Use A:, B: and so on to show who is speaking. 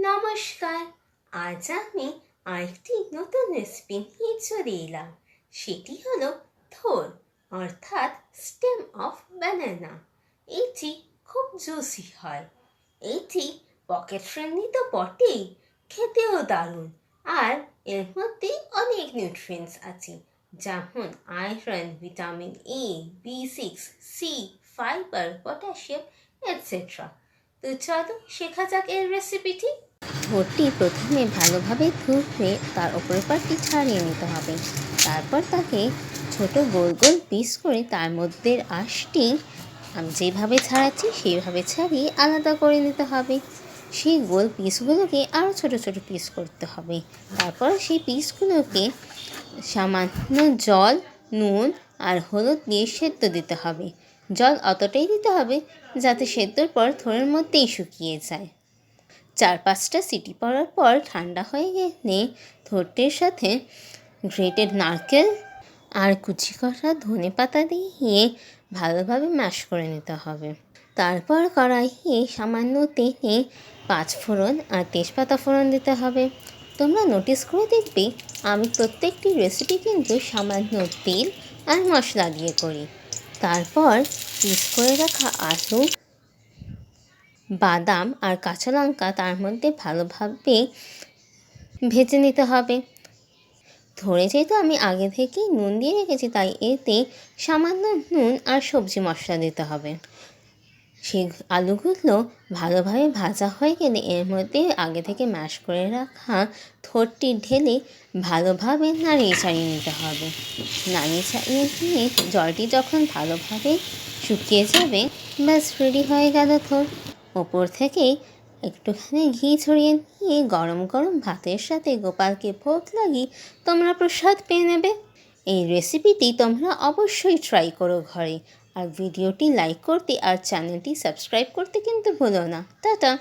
A: নমস্কার। আজ আমি আরেকটি নতুন রেসিপি নিয়ে চলে এলাম। সেটি হলো থোর অর্থাৎ স্টেম অফ ব্যানানা। এটি খুব জুসি হয়। এটি পকেট ফ্রেন্ডলি তো বটেই, খেতেও দারুণ। আর এর মধ্যে অনেক নিউট্রিয়েন্টস আছে, যেমন iron, vitamin A, B6, C, fibre, potassium etcetera. তো চলো শেখা যাক এর রেসিপিটি।
B: থোরটি প্রথমে ভালোভাবে ধুয়ে তার ওপরের পাটটি ছাড়িয়ে নিতে হবে। তারপর তাকে ছোট গোল গোল পিস করে তার মধ্যে আঁশটি আমি যেভাবে ছাড়াচ্ছি সেইভাবে ছাড়িয়ে আলাদা করে নিতে হবে। সেই গোল পিসগুলোকে আরও ছোট ছোট পিস করতে হবে। তারপর সেই পিসগুলোকে সামান্য জল, নুন আর হলুদ দিয়ে সেদ্ধ দিতে হবে। জল অতটাই দিতে হবে যাতে সেদ্ধর পর থোড়ের মধ্যেই শুকিয়ে যায়। 4-5টা সিটি পড়ার পর ঠান্ডা হয়ে গেলে থোরটির সাথে গ্রেটেড নারকেল আর কুচি করা ধনে পাতা দিয়ে ভালোভাবে ম্যাশ করে নিতে হবে। তারপর কড়াইয়ে সামান্য তেলে 5 ফোড়ন আর তেজপাতা ফোড়ন দিতে হবে। তোমরা নোটিস করে দেখবে আমি প্রত্যেকটি রেসিপি কিন্তু সামান্য তেল আর মশলা দিয়ে করি। তারপর পিস করে রাখা আলু, বাদাম আর কাঁচা লঙ্কা তার মধ্যে ভালোভাবে ভেজে নিতে হবে। ধরে যেহেতু আমি আগে থেকেই নুন দিয়ে রেখেছি, তাই এতে সামান্য নুন আর সবজি মশলা দিতে হবে। সেই আলুগুলো ভালোভাবে ভাজা হয়ে গেলে এর মধ্যে আগে থেকে ম্যাশ করে রাখা থোরটি ঢেলে ভালোভাবে নাড়িয়ে চাড়িয়ে নিতে হবে। নাড়িয়ে চাড়িয়ে নিয়ে জলটি যখন ভালোভাবে শুকিয়ে যাবে, ব্যাস রেডি হয়ে গেল থোর। ওপর থেকে একটুখানি ঘি ছড়িয়ে দিয়ে গরম গরম ভাতের সাথে গোপালকে ভোগ লাগিয়ে তোমরা প্রসাদ পেয়ে নেবে। এই রেসিপিটি তোমরা অবশ্যই ট্রাই করো ঘরে। আর ভিডিওটি লাইক করতে আর চ্যানেলটি সাবস্ক্রাইব করতে কিন্তু ভুলো না। টাটা।